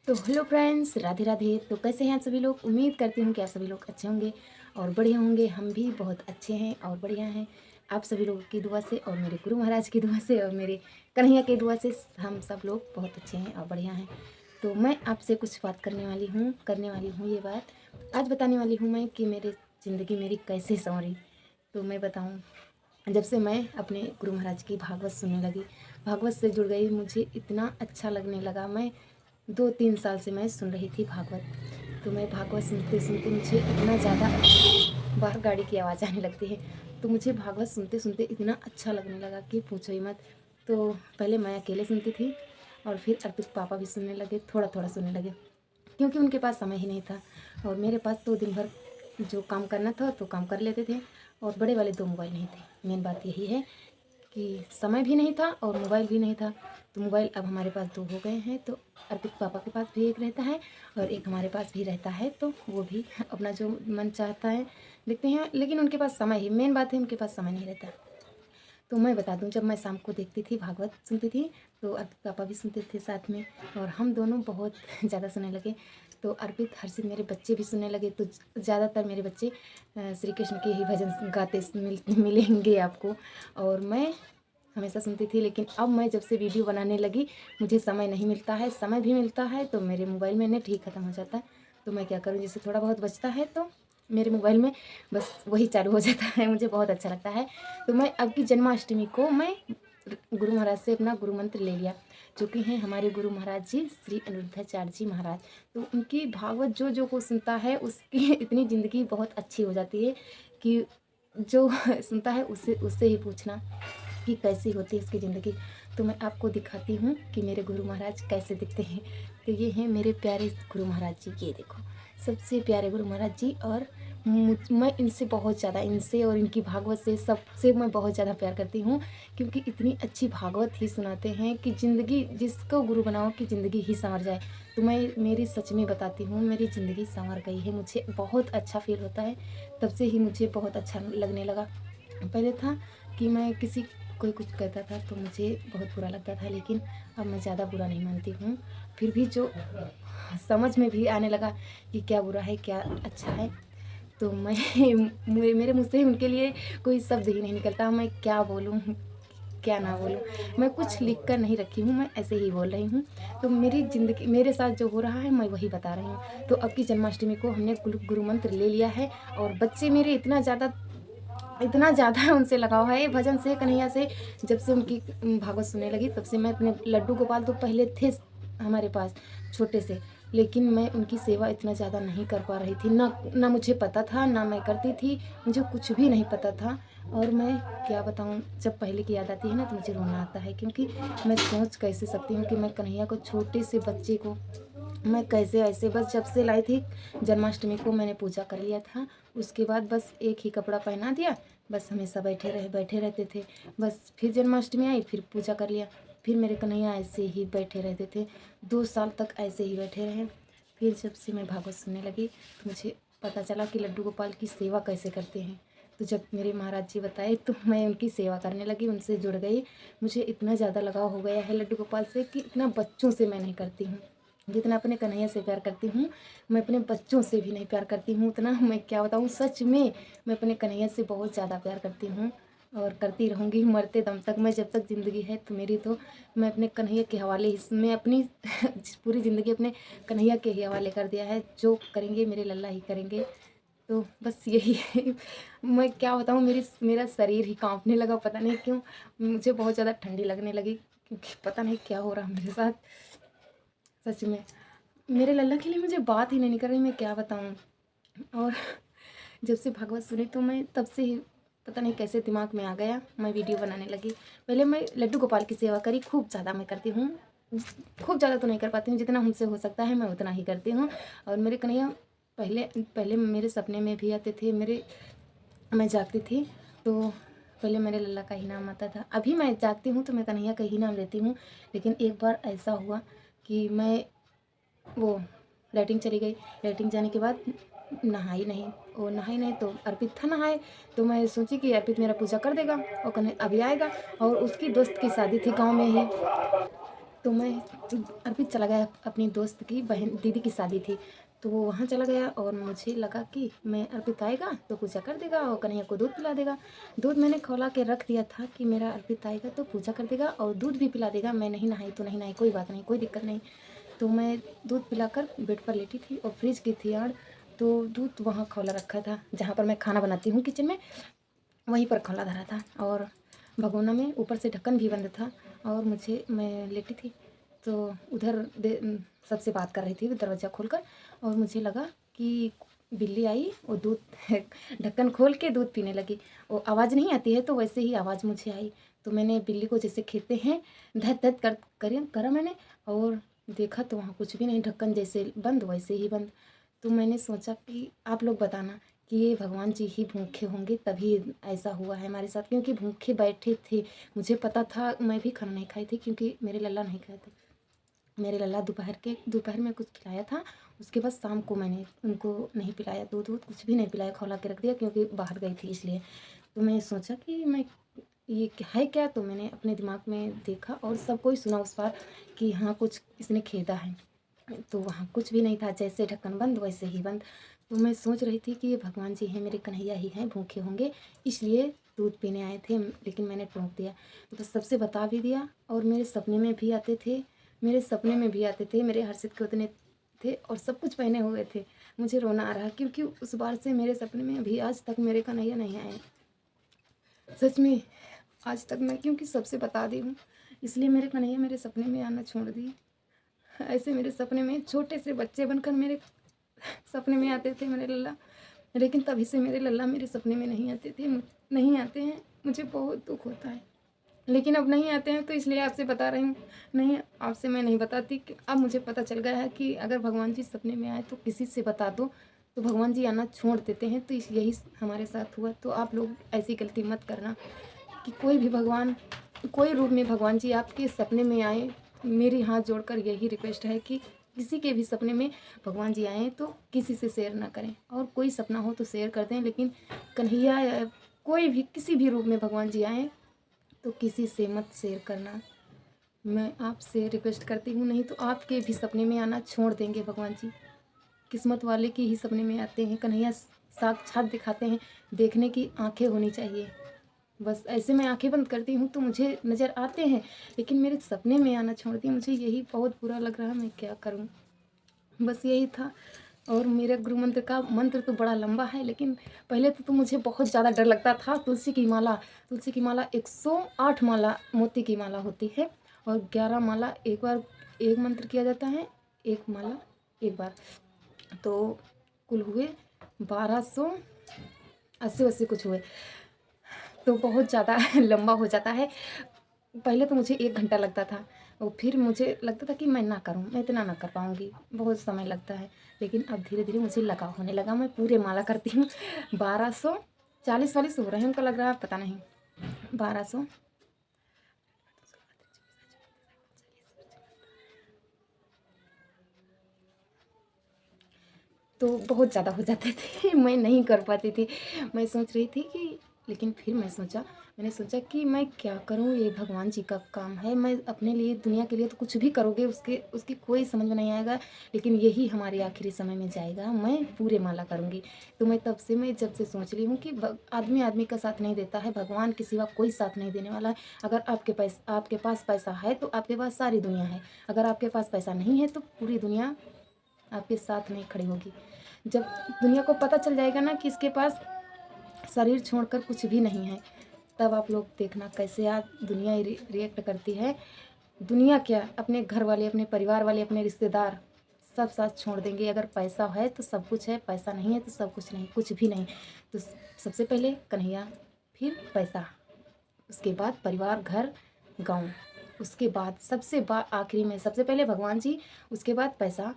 तो hello friends, Radhe Radhe. तो कैसे हैं आप सभी लोग? उम्मीद करती हूँ कि आप सभी लोग अच्छे होंगे और बढ़िया होंगे। हम भी बहुत अच्छे हैं और बढ़िया हैं। आप सभी लोगों की दुआ से और मेरे गुरु महाराज की दुआ से और मेरे कन्हैया की दुआ से हम सब लोग बहुत अच्छे हैं और बढ़िया हैं। तो मैं आपसे कुछ बात करने वाली हूँ ये बात आज बताने वाली हूँ मैं कि मेरी ज़िंदगी मेरी कैसे संवरी। तो मैं बताऊँ, जब से मैं अपने गुरु महाराज की भागवत सुनने लगी, भागवत से जुड़ गई, मुझे इतना अच्छा लगने लगा। मैं 2-3 साल से मैं सुन रही थी भागवत। तो मैं भागवत सुनते सुनते मुझे इतना ज़्यादा बाहर गाड़ी की आवाज़ आने लगती है। तो मुझे भागवत सुनते सुनते इतना अच्छा लगने लगा कि पूछो ही मत। तो पहले मैं अकेले सुनती थी और फिर अर्पित पापा भी सुनने लगे, थोड़ा थोड़ा सुनने लगे, क्योंकि उनके पास समय ही नहीं था और मेरे पास तो दिन भर जो काम करना था तो काम कर लेते थे और बड़े वाले 2 मोबाइल नहीं थे। मेन बात यही है कि समय भी नहीं था और मोबाइल भी नहीं था। तो मोबाइल अब हमारे पास 2 हो गए हैं। तो अर्पित पापा के पास भी एक रहता है और एक हमारे पास भी रहता है। तो वो भी अपना जो मन चाहता है देखते हैं, लेकिन उनके पास समय ही मेन बात है, उनके पास समय नहीं रहता। तो मैं बता दूं, जब मैं शाम को देखती थी भागवत सुनती थी तो अर्पित पापा भी सुनते थे साथ में और हम दोनों बहुत ज़्यादा सुनने लगे। तो अर्पित हर्षित मेरे बच्चे भी सुनने लगे। तो ज़्यादातर मेरे बच्चे श्री कृष्ण के ही भजन गाते मिलेंगे आपको। और मैं हमेशा सुनती थी, लेकिन अब मैं जब से वीडियो बनाने लगी मुझे समय नहीं मिलता है। समय भी मिलता है तो मेरे मोबाइल में नेट ही ख़त्म हो जाता है। तो मैं क्या करूँ, जैसे थोड़ा बहुत बचता है तो मेरे मोबाइल में बस वही चालू हो जाता है। मुझे बहुत अच्छा लगता है। तो मैं अब की जन्माष्टमी को मैं गुरु महाराज से अपना गुरु मंत्र ले लिया, जो कि हैं हमारे गुरु महाराज जी श्री अनिरुद्धाचार्य जी महाराज। तो उनकी भागवत जो जो को सुनता है उसकी इतनी ज़िंदगी बहुत अच्छी हो जाती है कि जो सुनता है उससे उससे ही पूछना कि कैसी होती है उसकी ज़िंदगी। तो मैं आपको दिखाती हूँ कि मेरे गुरु महाराज कैसे दिखते हैं। तो ये हैं मेरे प्यारे गुरु महाराज जी, ये देखो, सबसे प्यारे गुरु महाराज जी। और मैं इनसे बहुत ज़्यादा, इनसे और इनकी भागवत से सबसे मैं बहुत ज़्यादा प्यार करती हूँ, क्योंकि इतनी अच्छी भागवत ही सुनाते हैं कि ज़िंदगी जिसको गुरु बनाओ कि ज़िंदगी ही संवर जाए। तो मैं मेरी सच में बताती हूँ, मेरी ज़िंदगी संवर गई है। मुझे बहुत अच्छा फील होता है, तब से ही मुझे बहुत अच्छा लगने लगा। पहले था कि मैं कोई कुछ कहता था तो मुझे बहुत बुरा लगता था, लेकिन अब मैं ज़्यादा बुरा नहीं मानती हूँ। फिर भी जो समझ में भी आने लगा कि क्या बुरा है क्या अच्छा है, तो मैं मेरे मुँह से उनके लिए कोई शब्द ही नहीं निकलता। मैं क्या बोलूँ क्या ना बोलूँ। मैं कुछ लिख कर नहीं रखी हूँ, मैं ऐसे ही बोल रही हूँ। तो मेरी ज़िंदगी मेरे साथ जो हो रहा है मैं वही बता रही हूँ। तो अब की जन्माष्टमी को हमने गुरु मंत्र ले लिया है और बच्चे मेरे इतना ज़्यादा उनसे लगाव है भजन से, कन्हैया से। जब से उनकी भागवत सुनने लगी तब से मैं अपने लड्डू गोपाल तो पहले थे हमारे पास छोटे से, लेकिन मैं उनकी सेवा इतना ज़्यादा नहीं कर पा रही थी। ना मुझे पता था, ना मैं करती थी, मुझे कुछ भी नहीं पता था। और मैं क्या बताऊँ, जब पहले की याद आती है ना तो मुझे रोना आता है, क्योंकि मैं सोच कैसे सकती हूँ कि मैं कन्हैया को, छोटे से बच्चे को, मैं कैसे ऐसे, बस जब से लाई थी जन्माष्टमी को मैंने पूजा कर लिया था। उसके बाद बस एक ही कपड़ा पहना दिया, बस हमेशा बैठे रहते थे। बस फिर जन्माष्टमी आई, फिर पूजा कर लिया, फिर मेरे कन्हैया ऐसे ही बैठे रहते थे। 2 साल तक ऐसे ही बैठे रहे। फिर जब से मैं भागवत सुनने लगी तो मुझे पता चला कि लड्डू गोपाल की सेवा कैसे करते हैं। तो जब मेरे महाराज जी बताए तो मैं उनकी सेवा करने लगी, उनसे जुड़ गई। मुझे इतना ज़्यादा लगाव हो गया है लड्डू गोपाल से कि इतना बच्चों से मैं नहीं करती हूँ जितना अपने कन्हैया से प्यार करती हूँ। मैं अपने बच्चों से भी नहीं प्यार करती हूँ उतना। मैं क्या बताऊँ, सच में मैं अपने कन्हैया से बहुत ज़्यादा प्यार करती हूँ और करती रहूँगी मरते दम तक। मैं जब तक ज़िंदगी है तो मेरी, तो मैं अपने कन्हैया के हवाले मैं अपनी पूरी ज़िंदगी अपने कन्हैया के ही हवाले कर दिया है। जो करेंगे मेरे लल्ला ही करेंगे। तो बस यही है। मैं क्या बताऊँ, मेरा शरीर ही कांपने लगा, पता नहीं क्यों। मुझे बहुत ज़्यादा ठंडी लगने लगी, क्योंकि पता नहीं क्या हो रहा मेरे साथ। सच में मेरे लल्ला के लिए मुझे बात ही नहीं निकल रही, मैं क्या बताऊँ। और जब से भागवत सुनी तो मैं तब से ही पता नहीं कैसे दिमाग में आ गया, मैं वीडियो बनाने लगी। पहले मैं लड्डू गोपाल की सेवा करी, खूब ज़्यादा मैं करती हूँ। खूब ज़्यादा तो नहीं कर पाती हूँ, जितना हमसे हो सकता है मैं उतना ही करती हूँ। और मेरे कन्हैया पहले पहले मेरे सपने में भी आते थे। मैं जागती थी तो पहले मेरे लल्ला का ही नाम आता था। अभी मैं जागती हूँ तो मैं कन्हैया का ही नाम लेती हूँ। लेकिन एक बार ऐसा हुआ कि मैं वो लैट्रिन चली गई। लैट्रिन जाने के बाद नहाई नहीं तो अर्पित था नहाए। तो मैं सोची कि अर्पित मेरा पूजा कर देगा और कन्हैया अभी आएगा। और उसकी दोस्त की शादी थी गांव में ही। तो मैं अर्पित चला गया, अपनी दोस्त की बहन दीदी की शादी थी, तो वो वहाँ चला गया और मुझे लगा कि मैं अर्पित आएगा तो पूजा कर देगा और कन्हैया को दूध पिला देगा। दूध मैंने खौला के रख दिया था कि मेरा अर्पित आएगा तो पूजा कर देगा और दूध भी पिला देगा। मैं नहीं नहाई तो नहीं नहाई, कोई बात नहीं, कोई दिक्कत नहीं। तो मैं दूध पिलाकर बेड पर लेटी थी और फ्रिज की थी आड़, तो दूध वहाँ खौला रखा था जहाँ पर मैं खाना बनाती हूँ किचन में, वहीं पर खौला धरा था और भगोना में ऊपर से ढक्कन भी बंद था। और मैं लेटी थी तो उधर सबसे बात कर रही थी दरवाज़ा खोलकर, और मुझे लगा कि बिल्ली आई और दूध ढक्कन खोल के दूध पीने लगी। वो आवाज़ नहीं आती है तो वैसे ही आवाज़ मुझे आई, तो मैंने बिल्ली को जैसे खेते हैं धत धत करा मैंने, और देखा तो वहाँ कुछ भी नहीं, ढक्कन जैसे बंद वैसे ही बंद। तो मैंने सोचा कि आप लोग बताना कि ये भगवान जी ही भूखे होंगे तभी ऐसा हुआ है हमारे साथ, क्योंकि भूखे बैठे थे। मुझे पता था, मैं भी खाना नहीं खाई थी क्योंकि मेरे लल्ला नहीं खाए थे। मेरे लल्ला दोपहर में कुछ खिलाया था, उसके बाद शाम को मैंने उनको नहीं पिलाया, दूध कुछ भी नहीं पिलाया, खौला के रख दिया क्योंकि बाहर गई थी इसलिए। तो मैं सोचा कि मैं ये है क्या, तो मैंने अपने दिमाग में देखा और सब कोई सुना उस बार कि हाँ कुछ इसने खेदा है, तो वहाँ कुछ भी नहीं था, जैसे ढक्कन बंद वैसे ही बंद। तो मैं सोच रही थी कि ये भगवान जी हैं, मेरे कन्हैया ही हैं, भूखे होंगे इसलिए दूध पीने आए थे, लेकिन मैंने टोक दिया। तो बस सबसे बता भी दिया, और मेरे सपने में भी आते थे, मेरे हर्षित के उतने थे और सब कुछ पहने हुए थे। मुझे रोना आ रहा क्योंकि उस बार से मेरे सपने में अभी आज तक मेरे कन्हैया नहीं आए, सच में आज तक मैं, क्योंकि सबसे बता दी हूँ इसलिए मेरे कन्हैया मेरे सपने में आना छोड़ दिए। ऐसे मेरे सपने में छोटे से बच्चे बनकर मेरे सपने में आते थे मेरे लल्ला, लेकिन तभी से मेरे लल्ला मेरे सपने में नहीं आते थे, नहीं आते हैं। मुझे बहुत दुख होता है, लेकिन अब नहीं आते हैं तो इसलिए आपसे बता रही हूँ। नहीं, आपसे मैं नहीं बताती कि अब मुझे पता चल गया है कि अगर भगवान जी सपने में आए तो किसी से बता दो तो भगवान जी आना छोड़ देते हैं। तो यही हमारे साथ हुआ। तो आप लोग ऐसी गलती मत करना कि कोई रूप में भगवान जी आपके सपने में आए। मेरी हाथ जोड़कर यही रिक्वेस्ट है कि किसी के भी सपने में भगवान जी आएँ तो किसी से शेयर ना करें, और कोई सपना हो तो शेयर कर दें, लेकिन कन्हैया या कोई भी किसी भी रूप में भगवान जी आएँ तो किसी से मत शेयर करना। मैं आपसे रिक्वेस्ट करती हूँ, नहीं तो आपके भी सपने में आना छोड़ देंगे भगवान जी। किस्मत वाले के ही सपने में आते हैं, कन्हैया साक्षात दिखाते हैं, देखने की आंखें होनी चाहिए। बस ऐसे मैं आंखें बंद करती हूँ तो मुझे नज़र आते हैं, लेकिन मेरे सपने में आना छोड़ दिया। मुझे यही बहुत बुरा लग रहा है, मैं क्या करूँ। बस यही था। और मेरे गुरु मंत्र का मंत्र तो बड़ा लंबा है, लेकिन पहले तो मुझे बहुत ज़्यादा डर लगता था। तुलसी की माला 108 माला मोती की माला होती है, और 11 माला एक बार एक मंत्र किया जाता है, एक माला एक बार, तो कुल हुए 1280 कुछ हुए, तो बहुत ज़्यादा लंबा हो जाता है। पहले तो मुझे 1 घंटा लगता था, और फिर मुझे लगता था कि मैं ना करूं, मैं इतना ना कर पाऊंगी, बहुत समय लगता है। लेकिन अब धीरे धीरे मुझे लगा होने लगा, मैं पूरे माला करती हूँ। 1240 वाली हो रहे हैं, उनका लग रहा है, पता नहीं 1200। तो बहुत ज़्यादा हो जाते थे, मैं नहीं कर पाती थी। मैं सोच रही थी कि, लेकिन फिर मैंने सोचा कि मैं क्या करूं, ये भगवान जी का काम है। मैं अपने लिए, दुनिया के लिए तो कुछ भी करोगे उसकी कोई समझ में नहीं आएगा, लेकिन यही हमारे आखिरी समय में जाएगा, मैं पूरे माला करूंगी। तो मैं जब से सोच रही हूँ कि आदमी का साथ नहीं देता है, भगवान के सिवा कोई साथ नहीं देने वाला है। अगर आपके पास पैसा है तो आपके पास सारी दुनिया है, अगर आपके पास पैसा नहीं है तो पूरी दुनिया आपके साथ नहीं खड़ी होगी। जब दुनिया को पता चल जाएगा ना कि इसके पास शरीर छोड़कर कुछ भी नहीं है, तब आप लोग देखना कैसे आज दुनिया रिएक्ट करती है। दुनिया क्या, अपने घर वाले, अपने परिवार वाले, अपने रिश्तेदार सब साथ छोड़ देंगे। अगर पैसा है तो सब कुछ है, पैसा नहीं है तो सब कुछ नहीं, कुछ भी नहीं। तो सबसे पहले कन्हैया, फिर पैसा, उसके बाद परिवार, घर, गाँव, उसके बाद आखिरी में सबसे पहले भगवान जी, उसके बाद पैसा,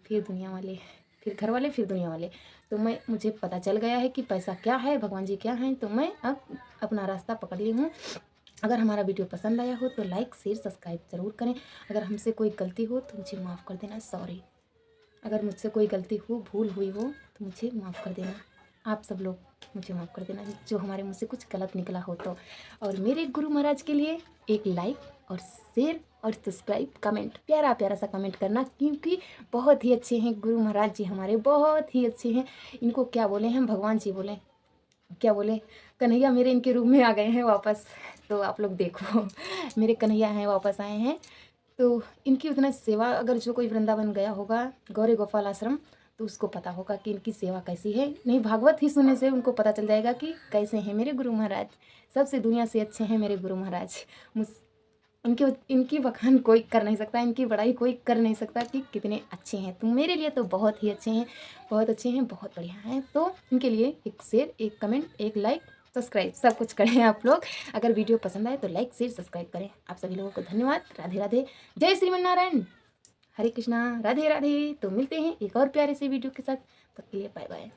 फिर दुनिया वाले, फिर घर वाले, फिर दुनिया वाले। तो मुझे पता चल गया है कि पैसा क्या है, भगवान जी क्या हैं, तो मैं अब अपना रास्ता पकड़ ली हूँ। अगर हमारा वीडियो पसंद आया हो तो लाइक शेयर सब्सक्राइब ज़रूर करें। अगर हमसे कोई गलती हो तो मुझे माफ़ कर देना, सॉरी। अगर मुझसे कोई गलती हो, भूल हुई हो तो मुझे माफ़ कर देना। आप सब लोग मुझे माफ़ कर देना जो हमारे मुँह से कुछ गलत निकला हो तो। और मेरे गुरु महाराज के लिए एक लाइक और शेयर और सब्सक्राइब, कमेंट, प्यारा प्यारा सा कमेंट करना, क्योंकि बहुत ही अच्छे हैं गुरु महाराज जी हमारे, बहुत ही अच्छे हैं। इनको क्या बोले हम, भगवान जी बोले, क्या बोले, कन्हैया मेरे इनके रूम में आ गए हैं वापस। तो आप लोग देखो मेरे कन्हैया हैं, वापस आए हैं। तो इनकी उतना सेवा, अगर जो कोई वृंदावन गया होगा गौरी गोपाल आश्रम, तो उसको पता होगा कि इनकी सेवा कैसी है। नहीं, भागवत ही सुनने से उनको पता चल जाएगा कि कैसे हैं मेरे गुरु महाराज। सबसे दुनिया से अच्छे हैं मेरे गुरु महाराज। मुझ इनकी इनकी बखान कोई कर नहीं सकता, इनकी बड़ाई कोई कर नहीं सकता कि कितने अच्छे हैं। तो मेरे लिए तो बहुत ही अच्छे हैं, बहुत अच्छे हैं, बहुत बढ़िया हैं। तो इनके लिए एक शेयर, एक कमेंट, एक लाइक, सब्सक्राइब सब कुछ करें आप लोग। अगर वीडियो पसंद आए तो लाइक शेयर सब्सक्राइब करें। आप सभी लोगों को धन्यवाद। राधे राधे, जय श्रीमन्नारायण, हरे कृष्णा, राधे राधे। तो मिलते हैं एक और प्यारे से वीडियो के साथ, तब के लिए बाय बाय।